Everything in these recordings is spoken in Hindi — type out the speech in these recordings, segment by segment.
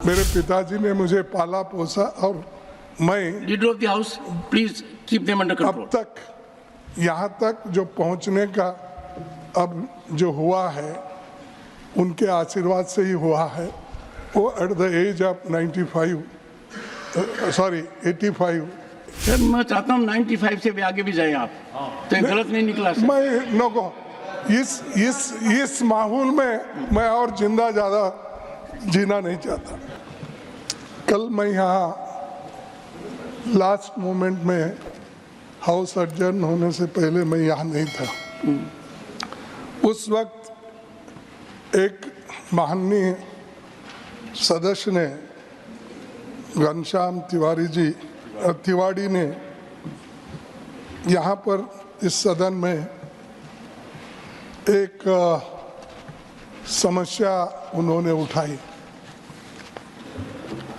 मेरे पिताजी ने मुझे पाला पोसा और मैं leader of the house, please keep them under control. अब तक यहाँ तक जो पहुँचने का अब जो हुआ है उनके आशीर्वाद से ही हुआ है। वो at the age of 85 sir मैं चाहता हूँ 95 से भी आगे भी जाए आप, तो ये गलत नहीं निकला सर। मैं नो इस माहौल में मैं और जिंदा ज़्यादा जीना नहीं चाहता। कल मैं यहाँ लास्ट मोमेंट में हाउस एडजर्न होने से पहले मैं यहाँ नहीं था। उस वक्त एक माननीय सदस्य ने, घनश्याम तिवाड़ी ने यहाँ पर इस सदन में एक समस्या उन्होंने उठाई।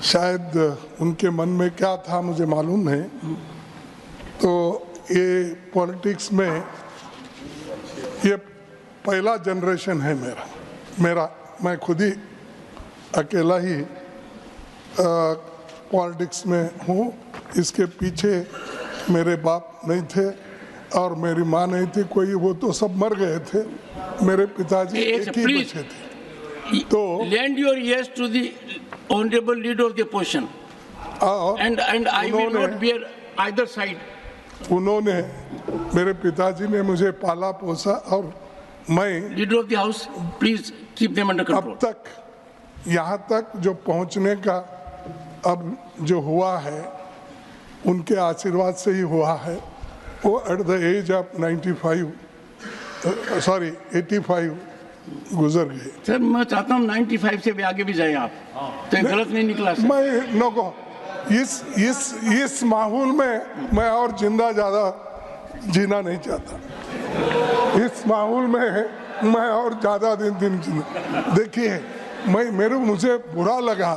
शायद उनके मन में क्या था मुझे मालूम नहीं। तो ये पॉलिटिक्स में ये पहला जनरेशन है मेरा मैं खुद ही अकेला ही पॉलिटिक्स में हूँ। इसके पीछे मेरे बाप नहीं थे और मेरी माँ नहीं थी कोई, वो तो सब मर गए थे। मेरे पिताजी एक ही बचे थे। तो lend your ears to the honorable leader of the opposition and I will not bear either side. उन्होंने मेरे पिताजी ने मुझे पाला पोसा और मैं leader of the house, please keep them under control. अब तक यहाँ तक जो पहुँचने का अब जो हुआ है उनके आशीर्वाद से ही हुआ है। वो एट द एज ऑफ 85 गुजर गए। सर मैं चाहता हूँ 95 से भी आगे भी जाए आप, तो ये गलत नहीं निकला सर। मैं नो इस माहौल में मैं और जिंदा ज़्यादा जीना नहीं चाहता। इस माहौल में मैं और ज़्यादा दिन जीना। देखिए मुझे बुरा लगा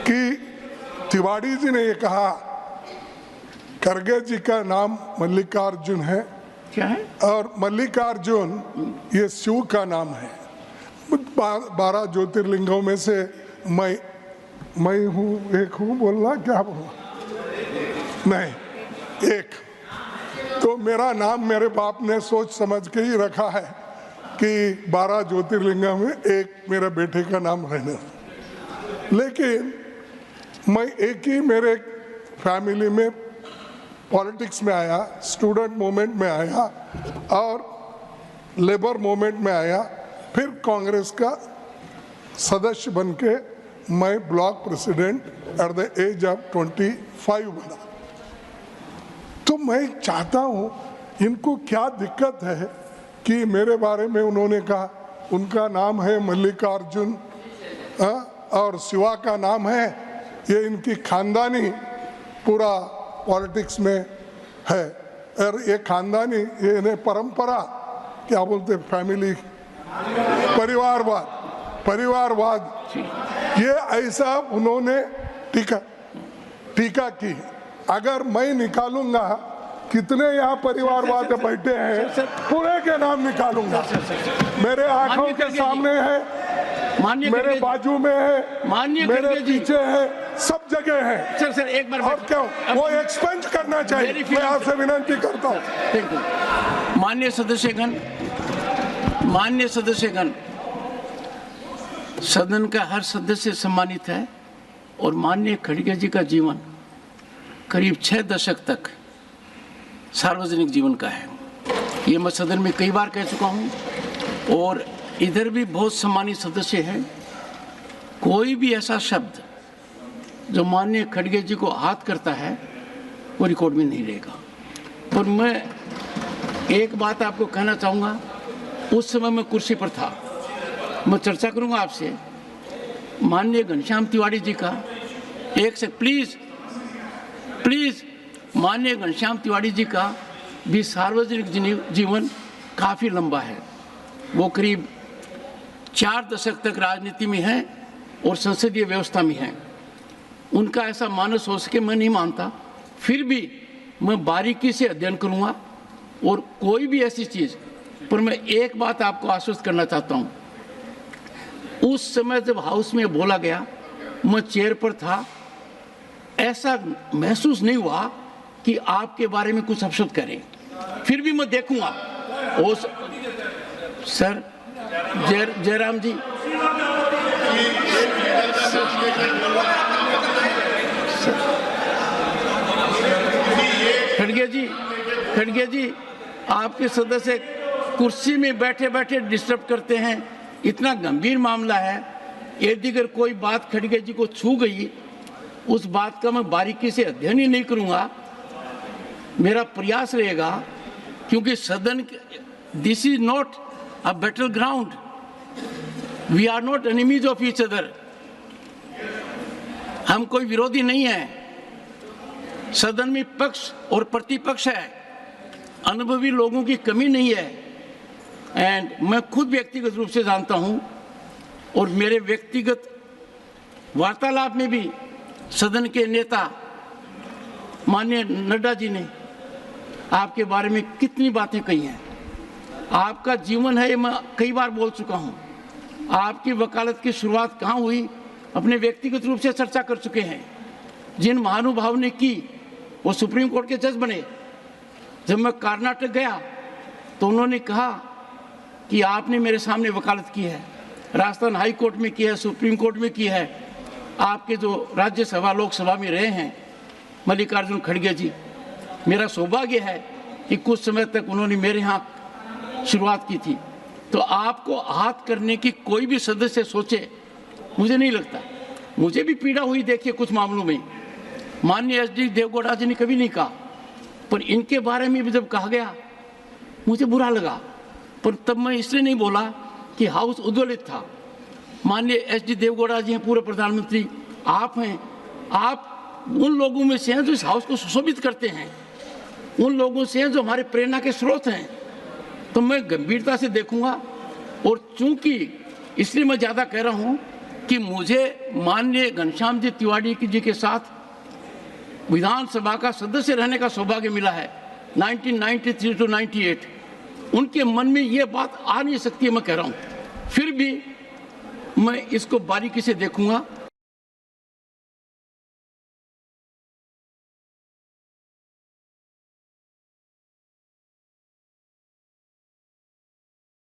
कि तिवाड़ी जी ने ये कहा खड़गे जी का नाम मल्लिकार्जुन है। क्या है? और मल्लिकार्जुन ये शिव का नाम है। 12 ज्योतिर्लिंगों में से मैं हूँ, एक हूँ बोलना, क्या बोलना, नहीं एक। तो मेरा नाम मेरे बाप ने सोच समझ के ही रखा है कि 12 ज्योतिर्लिंगों में एक मेरे बेटे का नाम रहना। लेकिन मैं एक ही मेरे फैमिली में पॉलिटिक्स में आया, स्टूडेंट मूवमेंट में आया और लेबर मूवमेंट में आया, फिर कांग्रेस का सदस्य बनके मैं block president at the age of 25 बना। तो मैं चाहता हूँ इनको क्या दिक्कत है कि मेरे बारे में उन्होंने कहा उनका नाम है मल्लिकार्जुन और शिवा का नाम है। ये इनकी खानदानी पूरा पॉलिटिक्स में है और ये खानदानी ये परंपरा क्या बोलते फैमिली परिवारवाद ये ऐसा उन्होंने टीका की। अगर मैं निकालूंगा कितने यहाँ परिवारवाद बैठे हैं पूरे के नाम निकालूंगा। मेरे आंखों के सामने है, मेरे बाजू में है, मेरे पीछे है, सब जगह है। सर एक बार और क्यों वो एक्सपेंज करना चाहिए, मैं आपसे विनती करता हूँ। माननीय सदस्यगण, सदन का हर सदस्य सम्मानित है और माननीय खड़गे जी का जीवन करीब 6 दशक तक सार्वजनिक जीवन का है। ये मैं सदन में कई बार कह चुका हूँ और इधर भी बहुत सम्मानित सदस्य हैं। कोई भी ऐसा शब्द जो माननीय खड़गे जी को आहत करता है वो रिकॉर्ड में नहीं रहेगा। और मैं एक बात आपको कहना चाहूँगा, उस समय मैं कुर्सी पर था, मैं चर्चा करूँगा आपसे। माननीय घनश्याम तिवाड़ी जी का एक से प्लीज़ माननीय घनश्याम तिवाड़ी जी का भी सार्वजनिक जीवन काफ़ी लंबा है। वो करीब 4 दशक तक राजनीति में हैं और संसदीय व्यवस्था में हैं। उनका ऐसा मानस हो सके मैं नहीं मानता, फिर भी मैं बारीकी से अध्ययन करूँगा और कोई भी ऐसी चीज़ पर मैं एक बात आपको आश्वस्त करना चाहता हूँ। उस समय जब हाउस में बोला गया मैं चेयर पर था, ऐसा महसूस नहीं हुआ कि आपके बारे में कुछ अपशब्द करें। फिर भी मैं देखूंगा। ओ सर, जयराम जी, खड़गे जी, आपके सदस्य कुर्सी में बैठे बैठे डिस्टर्ब करते हैं। इतना गंभीर मामला है, यदि अगर कोई बात खड़गे जी को छू गई, उस बात का मैं बारीकी से अध्ययन ही नहीं करूंगा। मेरा प्रयास रहेगा, क्योंकि सदन, this is not a battle ground, we are not enemies of each other. हम कोई विरोधी नहीं है। सदन में पक्ष और प्रतिपक्ष है, अनुभवी लोगों की कमी नहीं है। एंड मैं खुद व्यक्तिगत रूप से जानता हूं, और मेरे व्यक्तिगत वार्तालाप में भी सदन के नेता माननीय नड्डा जी ने आपके बारे में कितनी बातें कही हैं। आपका जीवन है, ये मैं कई बार बोल चुका हूं। आपकी वकालत की शुरुआत कहाँ हुई, अपने व्यक्तिगत रूप से चर्चा कर चुके हैं। जिन महानुभाव ने की, वो सुप्रीम कोर्ट के जज बने। जब मैं कर्नाटक गया तो उन्होंने कहा कि आपने मेरे सामने वकालत की है, राजस्थान हाई कोर्ट में की है, सुप्रीम कोर्ट में की है। आपके जो राज्यसभा लोकसभा में रहे हैं मल्लिकार्जुन खड़गे जी, मेरा सौभाग्य है कि कुछ समय तक उन्होंने मेरे यहाँ शुरुआत की थी। तो आपको आहत करने की कोई भी सदस्य सोचे, मुझे नहीं लगता। मुझे भी पीड़ा हुई, देखिए कुछ मामलों में माननीय एच डी देवगौड़ा जी ने कभी नहीं कहा, पर इनके बारे में भी जब कहा गया मुझे बुरा लगा। पर तब मैं इसलिए नहीं बोला कि हाउस उद्वेलित था। माननीय एच डी देवगौड़ा जी हैं, पूर्व प्रधानमंत्री आप हैं, आप उन लोगों में से हैं जो इस हाउस को सुशोभित करते हैं, उन लोगों से हैं जो हमारे प्रेरणा के स्रोत हैं। तो मैं गंभीरता से देखूंगा। और चूंकि इसलिए मैं ज़्यादा कह रहा हूं कि मुझे माननीय घनश्याम जी तिवारी जी के साथ विधानसभा का सदस्य रहने का सौभाग्य मिला है 1993 to 98। उनके मन में ये बात आ नहीं सकती है, मैं कह रहा हूँ। फिर भी मैं इसको बारीकी से देखूंगा।